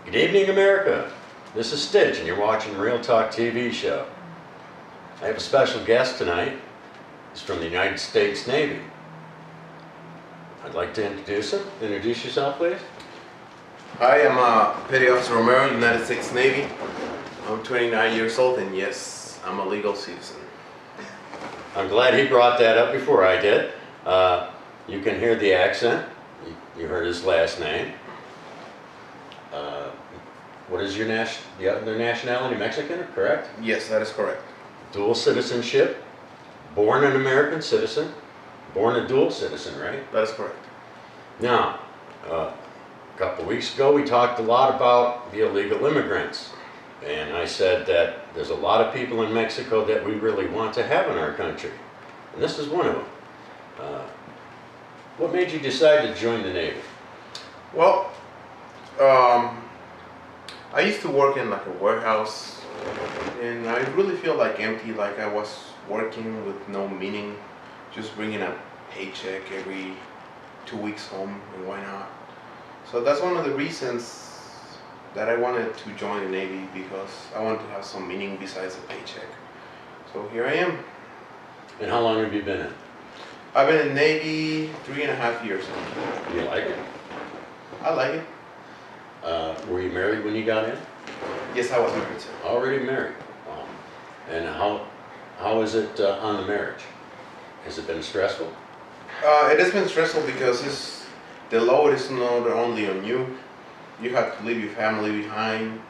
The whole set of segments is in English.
Good evening, America. This is Stitch, and you're watching Real Talk TV show. I have a special guest tonight. He's from the United States Navy. I'd like to introduce him. Introduce yourself, please. Hi, I'm Petty Officer Romero, United States Navy. I'm 29 years old, and yes, I'm a legal citizen. I'm glad he brought that up before I did. You can hear the accent. You heard his last name. What is your their nationality? Mexican, correct? Yes, that is correct. Dual citizenship. Born an American citizen. Born a dual citizen, right? That is correct. Now, a couple of weeks ago, we talked a lot about the illegal immigrants. And I said that there's a lot of people in Mexico that we really want to have in our country. And this is one of them. What made you decide to join the Navy? Well, I used to work in like a warehouse, and I really feel like empty, like I was working with no meaning, just bringing a paycheck every 2 weeks home, and why not? So that's one of the reasons that I wanted to join the Navy, because I wanted to have some meaning besides a paycheck. So here I am. And how long have you been in? I've been in the Navy 3.5 years. Do you like it? I like it. Were you married when you got in? Yes, I was married, sir. Already married. And how is it on the marriage? Has it been stressful? It has been stressful because the load is not only on you. You have to leave your family behind.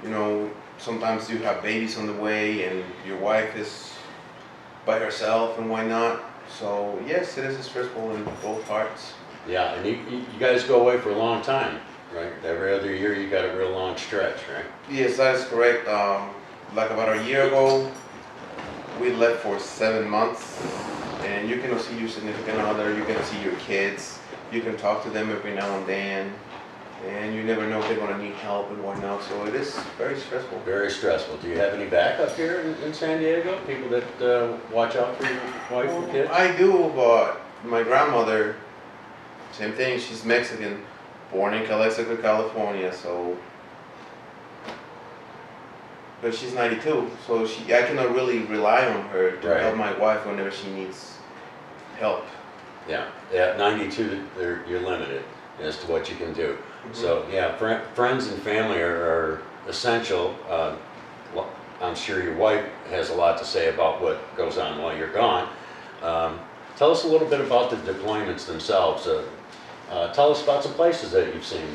You know, sometimes you have babies on the way, and your wife is by herself, and why not? So yes, it is stressful in both parts. Yeah, and you guys go away for a long time, right? Every other year you got a real long stretch, right? Yes, that is correct. Like about a year ago, we left for 7 months, and you can see your significant other, you can see your kids, you can talk to them every now and then, and you never know if they're going to need help and whatnot. So it is very stressful. Very stressful. Do you have any backup here in San Diego? People that watch out for your wife and kids? I do, but my grandmother, same thing. She's Mexican, born in Calexico, California. So, but she's 92, so I cannot really rely on her to Right. help my wife whenever she needs help. Yeah, at 92, you're limited as to what you can do. So yeah, friends and family are essential. I'm sure your wife has a lot to say about what goes on while you're gone. Tell us a little bit about the deployments themselves. Tell us about some places that you've seen.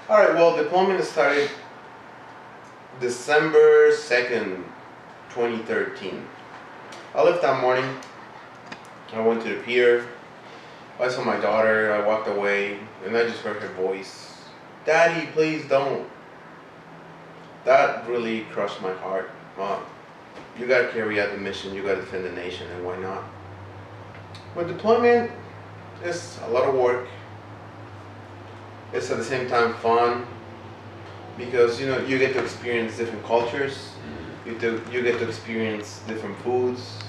All right. Well, deployment started December 2nd, 2013. I left that morning. I went to the pier. I saw my daughter. I walked away, and I just heard her voice. Daddy, please don't. That really crushed my heart. You gotta carry out the mission, you gotta defend the nation, and why not? But deployment is a lot of work. It's at the same time fun, because you know you get to experience different cultures, you get to experience different foods,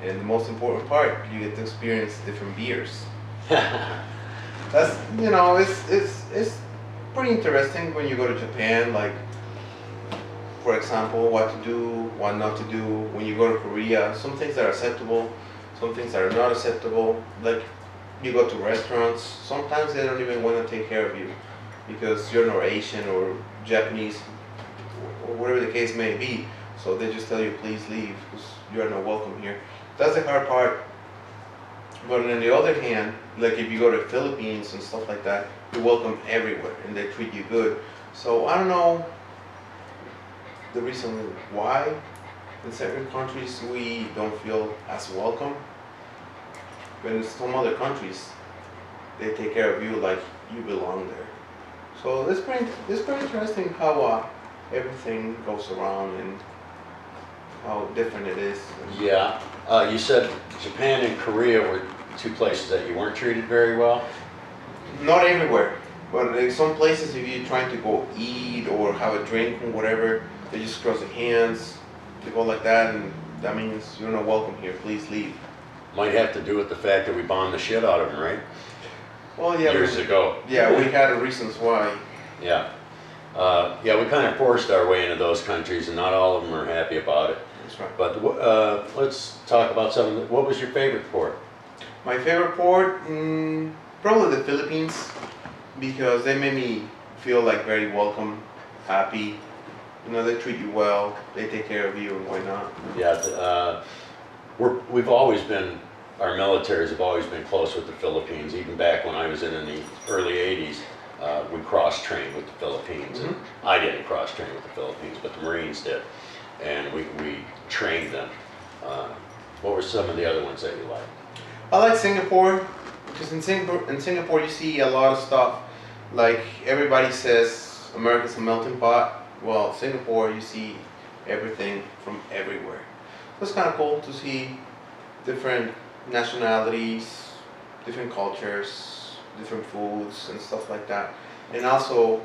and the most important part, you get to experience different beers. That's, you know, it's pretty interesting when you go to Japan, like, for example, what to do, what not to do. When you go to Korea, some things are acceptable, some things are not acceptable. Like, you go to restaurants, sometimes they don't even want to take care of you because you're not Asian or Japanese, or whatever the case may be. So they just tell you, please leave, because you are not welcome here. That's the hard part. But on the other hand, like if you go to Philippines and stuff like that, you're welcome everywhere and they treat you good. So I don't know the reason why in certain countries we don't feel as welcome, but in some other countries they take care of you like you belong there. So it's pretty interesting how everything goes around and how different it is. Yeah, you said Japan and Korea were two places that you weren't treated very well. Not everywhere, but in some places, if you're trying to go eat or have a drink or whatever, they just cross their hands, they go like that, and that means you're not welcome here, please leave. Might have to do with the fact that we bombed the shit out of them, right? Well, yeah. Years ago. Yeah, we had reasons why. Yeah. Yeah, we kind of forced our way into those countries, and not all of them are happy about it. That's right. But let's talk about some of the, what was your favorite port? My favorite port, probably the Philippines, because they made me feel like very welcome, happy. You know, they treat you well, they take care of you and whatnot. Yeah, we've always been, our militaries have always been close with the Philippines. Even back when I was in the early 80s, we cross-trained with the Philippines. And I didn't cross-train with the Philippines, but the Marines did. And we trained them. What were some of the other ones that you liked? I like Singapore, because in Singapore you see a lot of stuff. Like everybody says America's a melting pot. Well, Singapore you see everything from everywhere. So it's kind of cool to see different nationalities, different cultures, different foods and stuff like that. And also,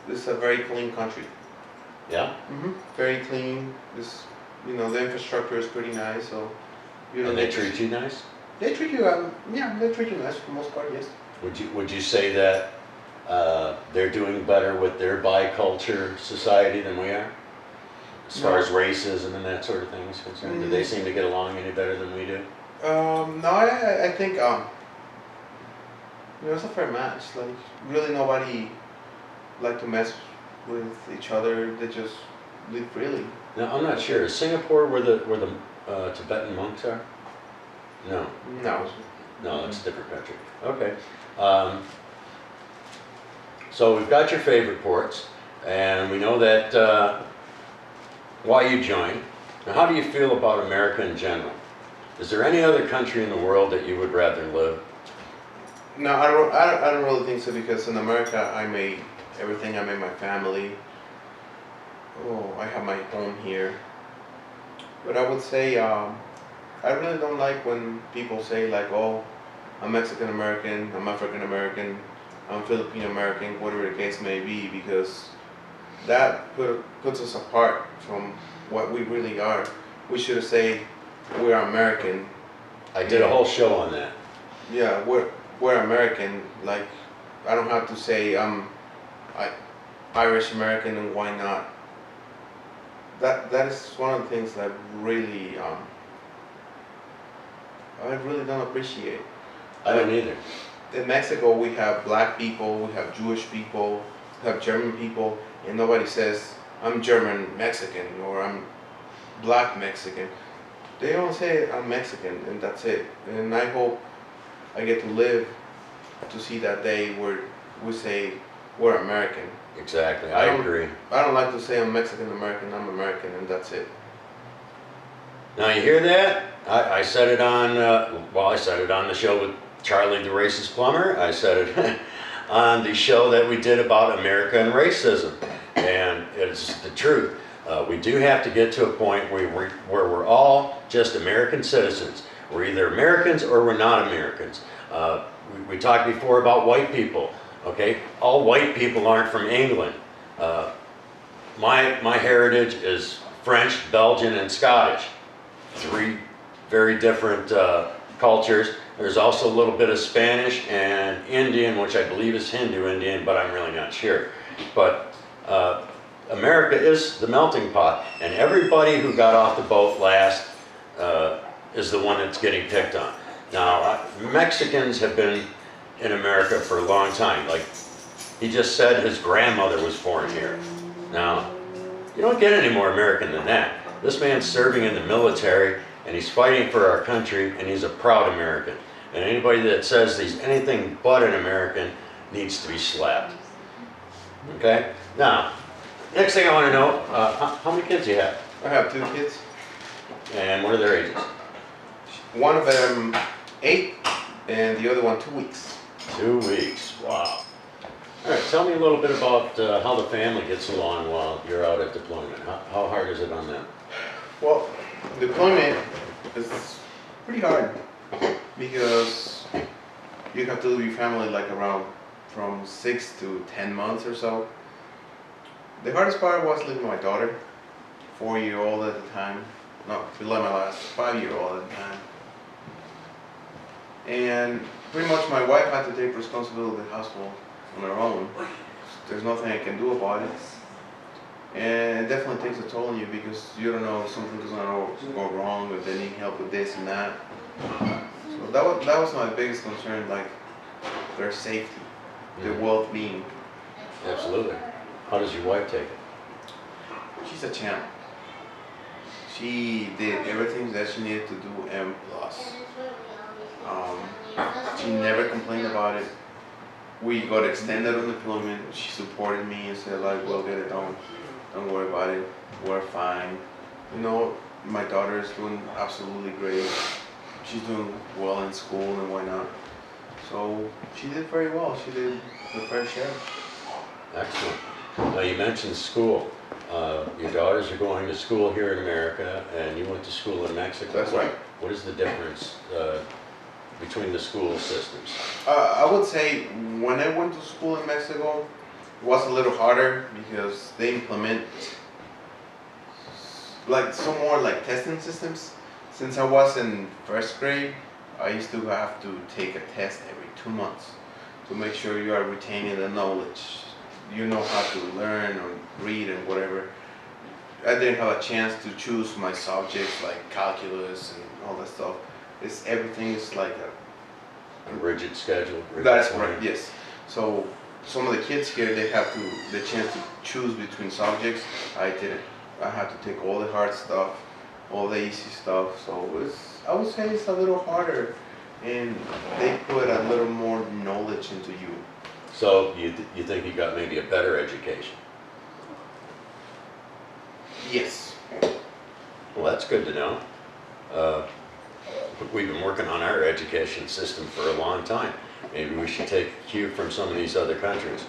this is a very clean country. Yeah? Very clean. This, you know, the infrastructure is pretty nice. So you don't And they need to- treat you nice? They treat you, yeah, they treat you nice for the most part, yes. Would you say that they're doing better with their biculture society than we are? As far No. as racism and that sort of thing is concerned, do they seem to get along any better than we do? No, I think, you know, it's a fair match. Like, really nobody like to mess with each other. They just live freely. Now, I'm not sure. Is Singapore where the Tibetan monks are? No, No. no, that's a different country. Okay. So we've got your favorite ports, and we know that why you joined. Now, how do you feel about America in general? Is there any other country in the world that you would rather live? No, I don't really think so, because in America I made everything. I made my family. Oh, I have my home here. But I would say, I really don't like when people say like, oh, I'm Mexican American, I'm African American, I'm Filipino American, whatever the case may be, because that puts us apart from what we really are. We should say we're American. I did a whole show on that. Yeah, we're American. Like, I don't have to say I'm Irish American and why not. That is one of the things that really I really don't appreciate. I don't either. In Mexico, we have black people, we have Jewish people, we have German people, and nobody says, I'm German Mexican or I'm black Mexican. They don't say I'm Mexican, and that's it. And I hope I get to live to see that day where we say we're American. Exactly, I I don't- agree. I don't like to say I'm Mexican American, I'm American, and that's it. Now you hear that? I said it on, I said it on the show with Charlie the Racist Plumber. I said it on the show that we did about America and racism. And it's the truth. We do have to get to a point where we're all just American citizens. We're either Americans or we're not Americans. We talked before about white people, okay? All white people aren't from England. My heritage is French, Belgian, and Scottish. Three very different cultures. There's also a little bit of Spanish and Indian, which I believe is Hindu Indian, but I'm really not sure. But America is the melting pot, and everybody who got off the boat last is the one that's getting picked on. Now, Mexicans have been in America for a long time. Like he just said, his grandmother was born here. Now, you don't get any more American than that. This man's serving in the military, and he's fighting for our country, and he's a proud American. And anybody that says he's anything but an American needs to be slapped. Okay? Now, next thing I want to know, how many kids do you have? I have two kids. And what are their ages? One of them 8, and the other one 2 weeks. 2 weeks. Wow. All right, tell me a little bit about how the family gets along while you're out at deployment. How hard is it on them? Well, deployment is pretty hard because you have to leave your family like around from 6 to 10 months or so. The hardest part was leaving my daughter, 4-year-old at the time. No, to let my last 5-year-old at the time. And pretty much my wife had to take responsibility of the household on her own. there's nothing I can do about it. And it definitely takes a toll on you because you don't know if something's gonna go wrong or they need help with this and that. So that was my biggest concern, like their safety, their well-being. Absolutely. How does your wife take it? She's a champ. She did everything that she needed to do and plus. She never complained about it. We got extended unemployment. She supported me and said like, we'll get it done. Don't worry about it. We're fine. You know, my daughter is doing absolutely great. She's doing well in school and whatnot. So she did very well. She did the fair share. Excellent. Now you mentioned school. Your daughters are going to school here in America, and you went to school in Mexico. That's right. What is the difference between the school systems? I would say when I went to school in Mexico, it was a little harder because they implement like some more like testing systems. Since I was in first grade, I used to have to take a test every 2 months to make sure you are retaining the knowledge. You know how to learn or read and whatever. I didn't have a chance to choose my subjects like calculus and all that stuff. Everything is like A rigid schedule? that's correct, yes. So some of the kids here, they have the chance to choose between subjects. I didn't. I had to take all the hard stuff, all the easy stuff. So I would say it's a little harder, and they put a little more knowledge into you. So you think you got maybe a better education? Yes. Well, that's good to know. We've been working on our education system for a long time. Maybe we should take cue from some of these other countries.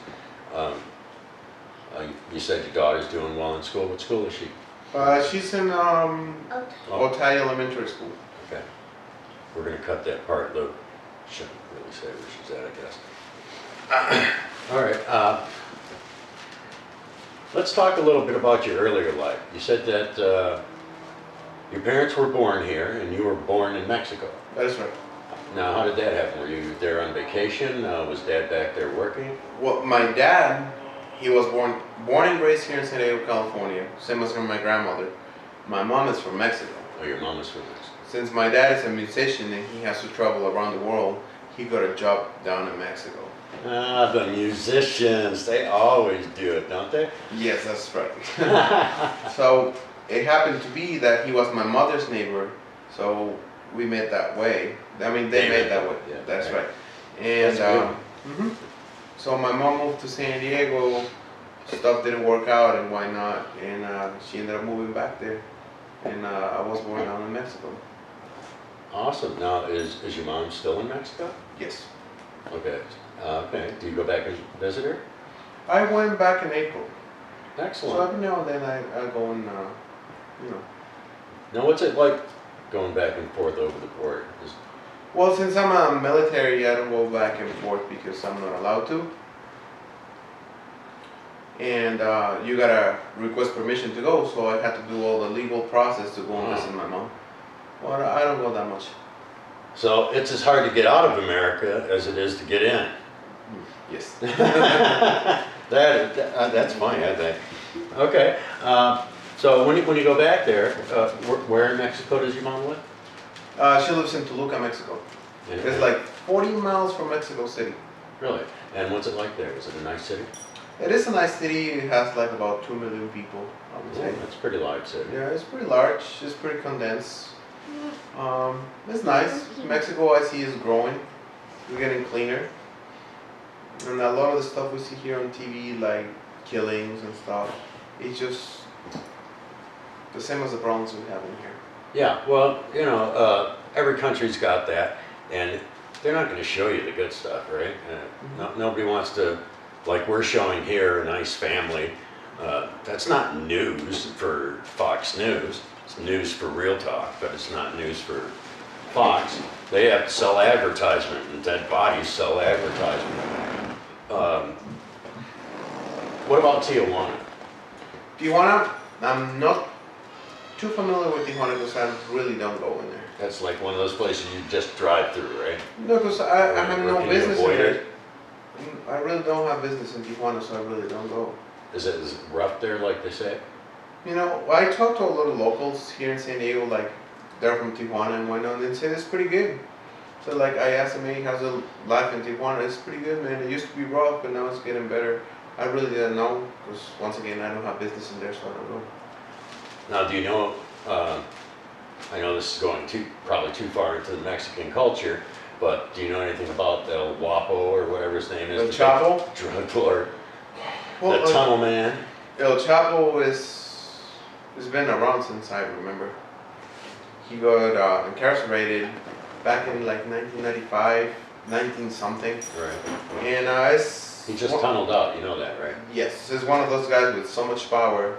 You said your daughter's doing well in school. What school is she? She's in Otay Elementary School. Okay. We're going to cut that part, Luke. Shouldn't really say where she's at, I guess. All right. Let's talk a little bit about your earlier life. You said that your parents were born here and you were born in Mexico. That is right. Now, how did that happen? Were you there on vacation? Was Dad back there working? Well, my dad, he was born and raised here in San Diego, California. Same as my grandmother. My mom is from Mexico. Oh, your mom is from Mexico. Since my dad is a musician and he has to travel around the world, he got a job down in Mexico. Ah, the musicians, they always do it, don't they? Yes, that's right. So it happened to be that he was my mother's neighbor, so we met that way. I mean, they met that way. Yeah, That's right. right. And That's so my mom moved to San Diego. Stuff didn't work out, and why not? And she ended up moving back there, and I was born down in Mexico. Awesome. Now, is your mom still in Mexico? Yes. Okay. Okay. Do you go back and visit her? I went back in April. So Excellent. every now and then I go and, Now, what's it like going back and forth over the border? Well, since I'm a military, I don't go back and forth because I'm not allowed to. And you gotta request permission to go, so I had to do all the legal process to go and visit my mom. Well, I don't go that much. So it's as hard to get out of America as it is to get in. Yes. That's funny, I think. Okay. So when you go back there, where in Mexico does your mom live? She lives in Toluca, Mexico. In- It's like 40 miles from Mexico City. Really? And what's it like there? Is it a nice city? It is a nice city. It has like about 2 million people, I would say. Oh, that's a pretty large city. Yeah, it's pretty large. It's pretty condensed. It's nice. Mexico, I see, is growing. We're getting cleaner. And a lot of the stuff we see here on TV, like killings and stuff, it's just the same as the problems we have in here. Yeah, well, every country's got that, and they're not going to show you the good stuff, right? Nobody wants to, like we're showing here, a nice family. That's not news for Fox News. It's news for Real Talk, but it's not news for Fox. They have to sell advertisement, and dead bodies sell advertisement. What about Tijuana? Tijuana, I'm not too familiar with Tijuana because I really don't go in there. That's like one of those places you just drive through, right? No, because I have Or no can you business in avoid there. it? I really don't have business in Tijuana, so I really don't go. Is it rough there, like they say? You know, I talked to a lot of locals here in San Diego, like they're from Tijuana and whatnot, and they say it's pretty good. So like I asked them, hey, how's the life in Tijuana? It's pretty good, man. It used to be rough, but now it's getting better. I really didn't know, because once again, I don't have business in there, so I don't know. Now, do you know, I know this is going probably too far into the Mexican culture, but do you know anything about El Guapo or whatever his name is? El the Chapo? big drug lord, Well, the tunnel man. El Chapo has been around since I remember. He got incarcerated back in like 1995, 19 something, Right. and He just tunneled out, you know that, right? yes, he's one of those guys with so much power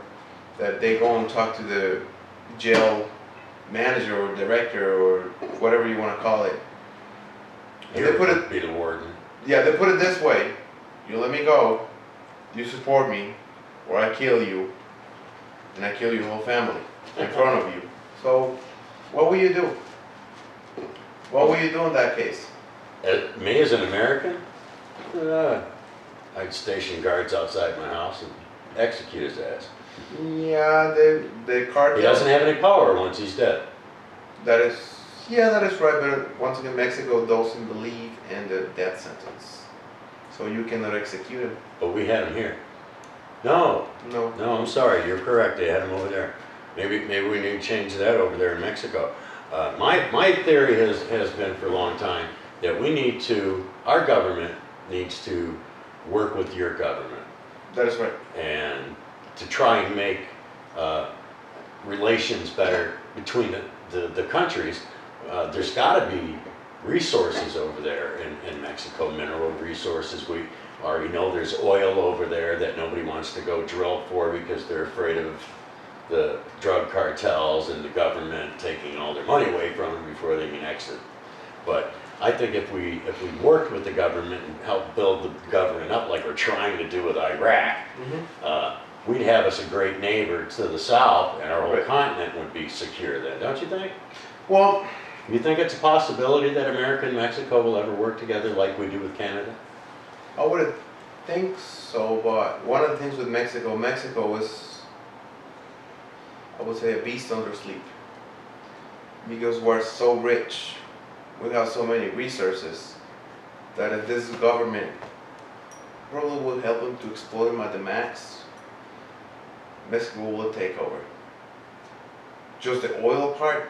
that they go and talk to the jail manager or director or whatever you want to call it. And they put it, Be the warden. yeah, they put it this way: you let me go, you support me, or I kill you, and I kill your whole family in front of you. So, what will you do? What will you do in that case? Me as an American, I'd station guards outside my house and execute his ass. Yeah, the cartel. He doesn't have any power once he's dead. That is, yeah, that is right. But once again, Mexico doesn't believe in the death sentence, so you cannot execute him. But we had him here. No, No. I'm sorry, you're correct, they had him over there. Maybe we need to change that over there in Mexico. My theory has been for a long time that our government needs to work with your government That is right. and to try and make relations better between the countries. There's gotta be resources over there in Mexico, mineral resources. We already know there's oil over there that nobody wants to go drill for because they're afraid of the drug cartels and the government taking all their money away from them before they can exit. But I think if we worked with the government and helped build the government up like we're trying to do with Iraq, we'd have us a great neighbor to the south, and our whole Right. continent would be secure then, don't you think? Well, You think it's a possibility that America and Mexico will ever work together like we do with Canada? I would think so, but one of the things with Mexico is, I would say, a beast under sleep. Because we're so rich, we have so many resources, that if this government probably would help them to exploit them at the max, Mexico will take over. Just the oil part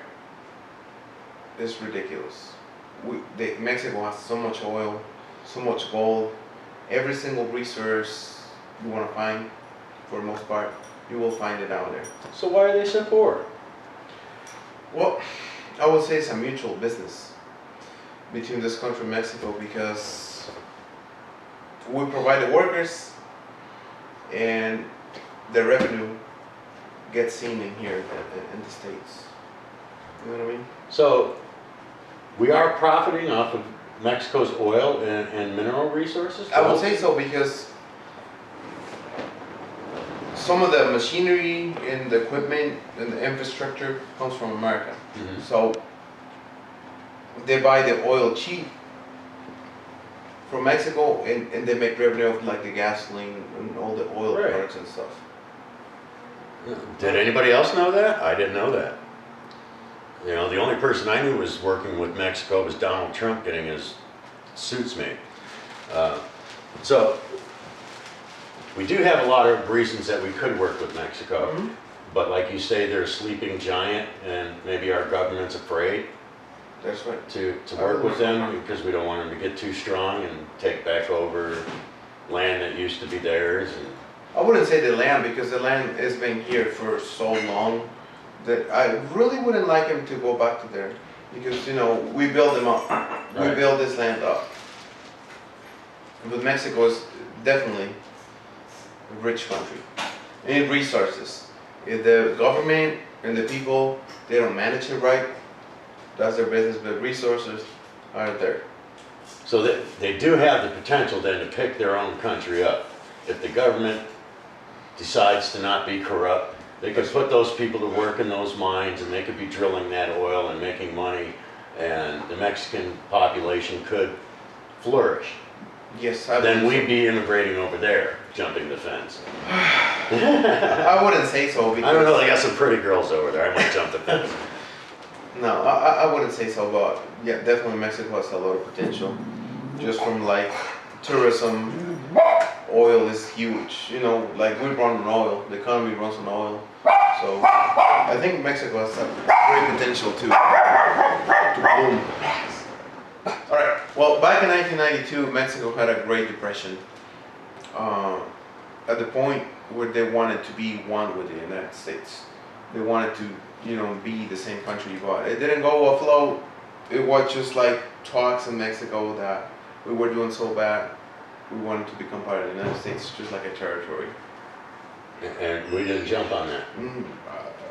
is ridiculous. Mexico has so much oil, so much gold. Every single resource you want to find, for the most part, you will find it down there. So why are they so poor? Well, I would say it's a mutual business between this country and Mexico, because we provide the workers and the revenue gets seen in here in the States. You know what I mean? So we are profiting off of Mexico's oil and mineral resources? I would say so, because some of the machinery and the equipment and the infrastructure comes from America. Mhm. So they buy the oil cheap from Mexico, and they make revenue of like the gasoline and all the oil Right. products and stuff. Did anybody else know that? I didn't know that. You know, the only person I knew was working with Mexico was Donald Trump getting his suits made. So we do have a lot of reasons that we could work with Mexico, Mhm. but like you say, they're a sleeping giant, and maybe our government's afraid That's right. to work with them because we don't want them to get too strong and take back over land that used to be theirs. And I wouldn't say the land, because the land has been here for so long that I really wouldn't like him to go back to there, because we build them up. We Right. build this land up. But Mexico is definitely a rich country in resources. If the government and the people, they don't manage it right, that's their business. But resources are there. so they do have the potential then to pick their own country up. If the government decides to not be corrupt, they could put those people to work in those mines, and they could be drilling that oil and making money, and the Mexican population could flourish. Yes, I then believe we'd be immigrating over there, jumping the fence. I wouldn't say so because I don't know, they got some pretty girls over there, I might jump the fence. no, I wouldn't say so, but yeah, definitely Mexico has a lot of potential. Just from like tourism, oil is huge. You know, like we run on oil. The economy runs on oil. So I think Mexico has a great potential to boom. All right. Well, back in 1992, Mexico had a Great Depression. At the point where they wanted to be one with the United States, they wanted to, you know, be the same country. But it didn't go afloat. It was just like talks in Mexico that we were doing so bad. We wanted to become part of the United States, just like a territory. And we didn't jump on that.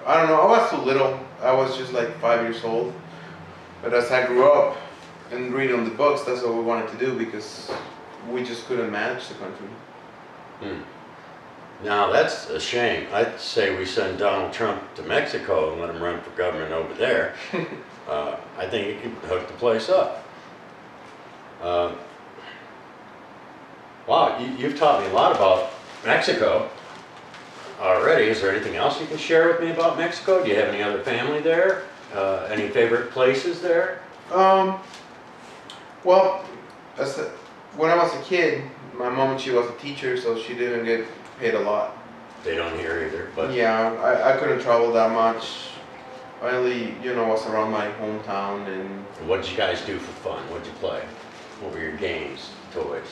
I don't know. I was too little. I was just like 5 years old. But as I grew up and reading the books, that's what we wanted to do because we just couldn't manage the country. Now, that's a shame. I'd say we send Donald Trump to Mexico and let him run for government over there. I think he could hook the place up. Wow, you've taught me a lot about Mexico already. Is there anything else you can share with me about Mexico? Do you have any other family there? Any favorite places there? Well, when I was a kid, my mom, she was a teacher, so she didn't get paid a lot. They don't hear either, but Yeah, I couldn't travel that much. I only, you know, was around my hometown and what did you guys do for fun? What did you play? What were your games, toys?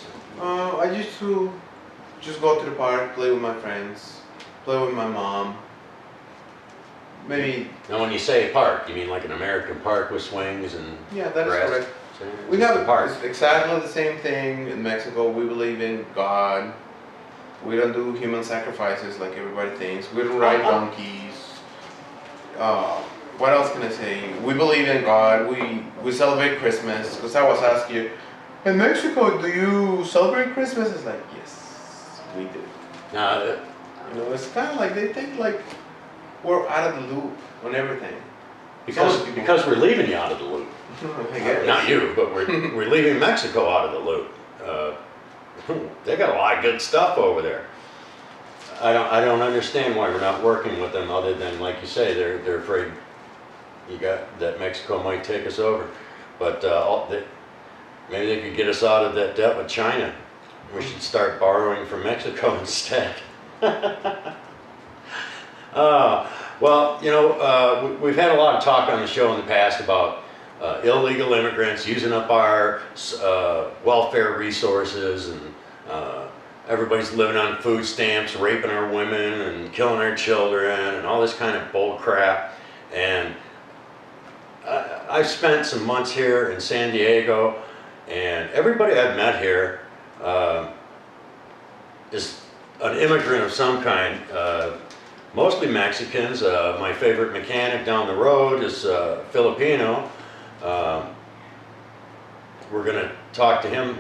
I used to just go to the park, play with my friends, play with my mom. Maybe, Now, when you say park, you mean like an American park with swings and yeah, that is grass? correct. So We it's have the park. it's exactly the same thing in Mexico. We believe in God. We don't do human sacrifices like everybody thinks. We don't ride donkeys. What else can I say? We believe in God. We celebrate Christmas. Because I was asked you, in Mexico, do you celebrate Christmas? It's like, yes, we do. Now, You know, it's kind of like they think like we're out of the loop on everything. because we're leaving you out of the loop. I guess. Not you, but we're leaving Mexico out of the loop. They got a lot of good stuff over there. I don't understand why we're not working with them, other than, like you say, they're afraid that Mexico might take us over. But maybe they could get us out of that debt with China. We should start borrowing from Mexico instead. Well, you know, we've had a lot of talk on the show in the past about illegal immigrants using up our welfare resources, and everybody's living on food stamps, raping our women and killing our children and all this kind of bull crap. And I've spent some months here in San Diego, and everybody I've met here is an immigrant of some kind. Mostly Mexicans. My favorite mechanic down the road is Filipino. We're going to talk to him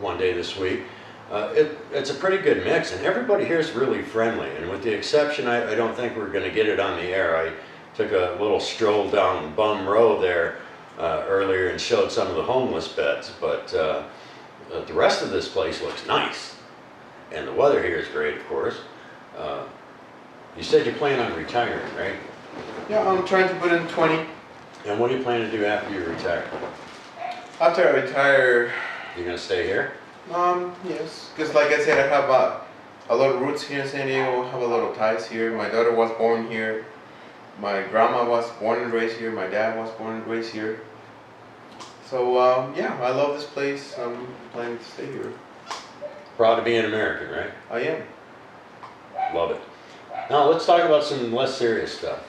one day this week. It's a pretty good mix, and everybody here is really friendly. And with the exception, I don't think we're going to get it on the air. I took a little stroll down Bum Row there earlier and showed some of the homeless beds, but the rest of this place looks nice. And the weather here is great, of course. You said you plan on retiring, right? Yeah, I'm trying to put in 20. And what do you plan to do after you retire? After I retire, You're going to stay here? yes. Because like I said, I have a lot of roots here in San Diego. I have a lot of ties here. My daughter was born here. My grandma was born and raised here. My dad was born and raised here. So, yeah, I love this place. I'm planning to stay here. Proud to be an American, right? I am. Love it. Now let's talk about some less serious stuff.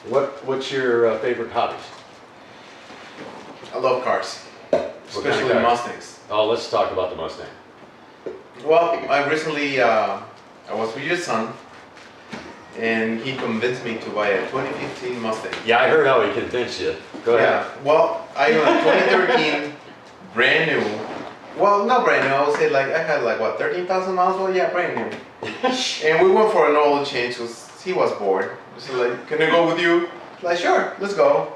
What's your favorite hobbies? I love cars. What kind Especially of cars? Mustangs. Oh, let's talk about the Mustang. Well, I recently, I was with your son, and he convinced me to buy a 2015 Mustang. Yeah, I heard how he convinced you. Go ahead. Yeah, well, I own a 2013 brand new. Well, not brand new. I would say like I had like what 13,000 miles. Well, yeah, brand new. And we went for an oil change because he was bored. So like, can I go with you? Like, sure, let's go.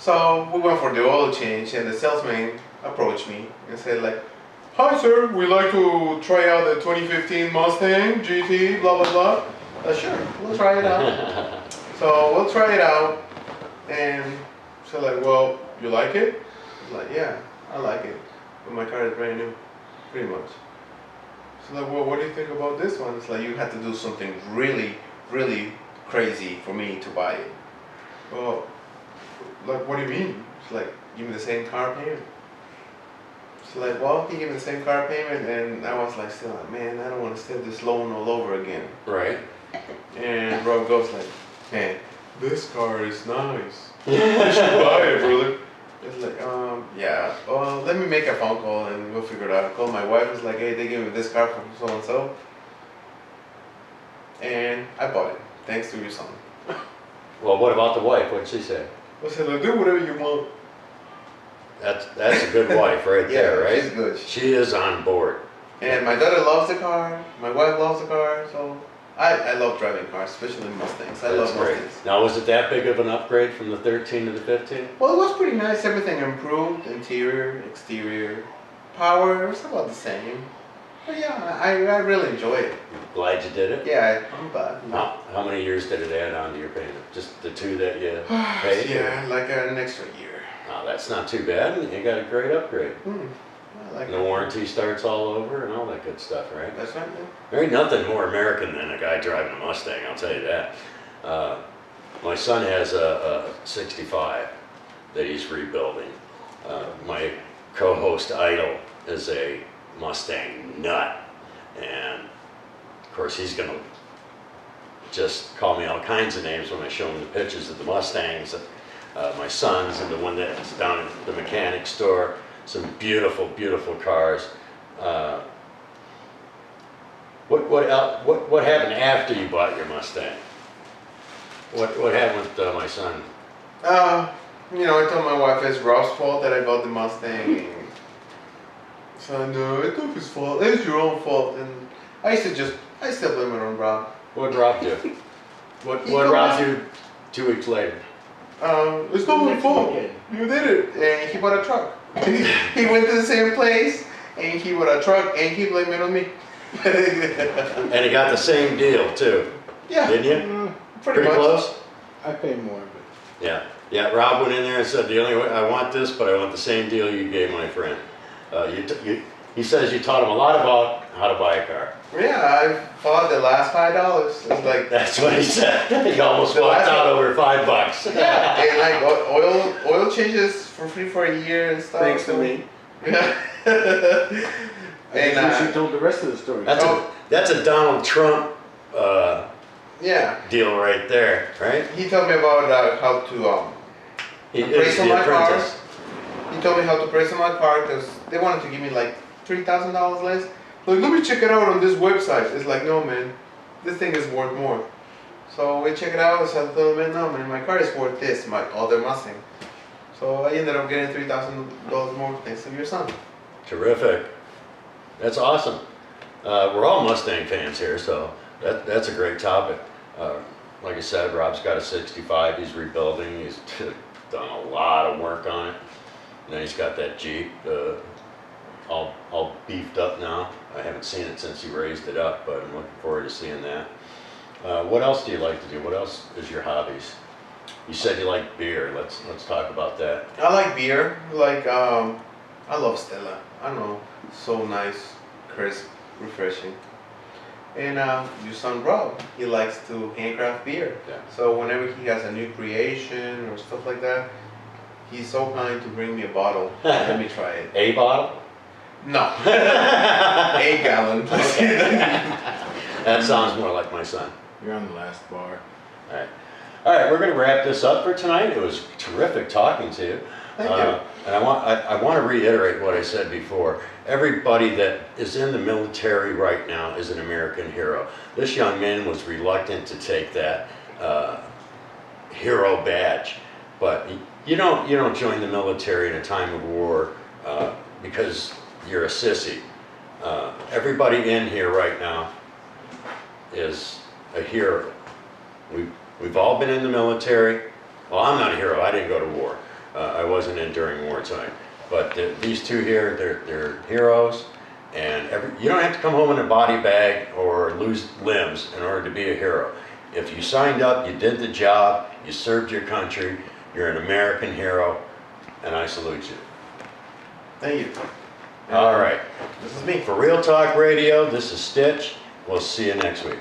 So we went for the oil change, and the salesman approached me and said like, "Hi sir, we'd like to try out the 2015 Mustang GT, blah blah blah." Sure, we'll try it out. So we'll try it out, and so like, well, you like it? I was like, yeah, I like it, but my car is brand new, pretty much. So like, well, what do you think about this one? It's like you had to do something really, really crazy for me to buy it. Well, like, what do you mean? It's like, give me the same car payment. It's like, well, he gave me the same car payment, and I was like, still like, man, I don't want to steal this loan all over again. Right. And Rob goes like, man, this car is nice. You should buy it, brother. It's like, yeah, well, let me make a phone call and we'll figure it out. I called my wife, it's like, hey, they gave me this car from so and so. And I bought it, thanks to your son. Well, what about the wife? What'd she say? I said, like, do whatever you want. That's a good wife right there, right? She's good. She is on board. And my daughter loves the car, my wife loves the car, so I love driving cars, especially Mustangs. I That's love great. Mustangs. Now, was it that big of an upgrade from the 13 to the 15? Well, it was pretty nice. Everything improved, interior, exterior, power, it was about the same. But yeah, I really enjoy it. Glad you did it? Yeah, I'm glad. How many years did it add on to your payment? Just the 2 that you paid? Yeah, like an extra year. Oh, that's not too bad. You got a great upgrade. I like And the warranty starts all over and all that good stuff, right? That's right, man. There ain't nothing more American than a guy driving a Mustang, I'll tell you that. My son has a 65 that he's rebuilding. My co-host Idol is a Mustang nut. And of course he's gonna just call me all kinds of names when I show him the pictures of the Mustangs. My son's and the one that's down at the mechanic store. Some beautiful, beautiful cars. What happened after you bought your Mustang? What happened with my son? You know, I told my wife it's Rob's fault that I bought the Mustang. So no, it's not his fault. It's your own fault. And I still blame it on Rob. What Rob do? What Rob do 2 weeks later? It's not my fault. You did it. And he bought a truck. He went to the same place and he bought a truck and he blamed it on me. And he got the same deal too. Yeah. Didn't you? Pretty much. Close? I pay more, but Yeah. Yeah, Rob went in there and said, the only way, I want this, but I want the same deal you gave my friend. He says you taught him a lot about how to buy a car. Yeah, I fought the last $5. It's like That's what he said. He almost walked out over $5. yeah, and like oil changes for free for a year and stuff. thanks to me. Yeah. I And, just wish you told the rest of the story. That's a Donald Trump Yeah, deal right there, right? he told me about how to He appraise is on the my car. apprentice. He told me how to appraise on my car because they wanted to give me like $3,000 less. Like, let me check it out on this website. It's like, no man, this thing is worth more. So we check it out. So I told him, no man, my car is worth this, my other Mustang. So I ended up getting $3,000 more thanks to your son. Terrific. That's awesome. We're all Mustang fans here, so that's a great topic. Like I said, Rob's got a 65. He's rebuilding. He's done a lot of work on it. And then he's got that Jeep all beefed up now. I haven't seen it since he raised it up, but I'm looking forward to seeing that. What else do you like to do? What else is your hobbies? You said you like beer. Let's talk about that. I like beer. Like, I love Stella. I don't know, so nice, crisp, refreshing. And your son Rob, he likes to handcraft beer. Yeah. So whenever he has a new creation or stuff like that, he's so kind to bring me a bottle. Let me try it. A bottle? No, a gallon. That sounds more like my son. You're on the last bar. All right. All right, we're going to wrap this up for tonight. It was terrific talking to you. Thank you. And I want to reiterate what I said before. Everybody that is in the military right now is an American hero. This young man was reluctant to take that hero badge, but you don't join the military in a time of war because you're a sissy. Everybody in here right now is a hero. We've all been in the military. Well, I'm not a hero. I didn't go to war. I wasn't in during wartime. But these two here, they're heroes, and you don't have to come home in a body bag or lose limbs in order to be a hero. If you signed up, you did the job, you served your country, you're an American hero, and I salute you. Thank you. All right. This is me. For Real Talk Radio, this is Stitch. We'll see you next week.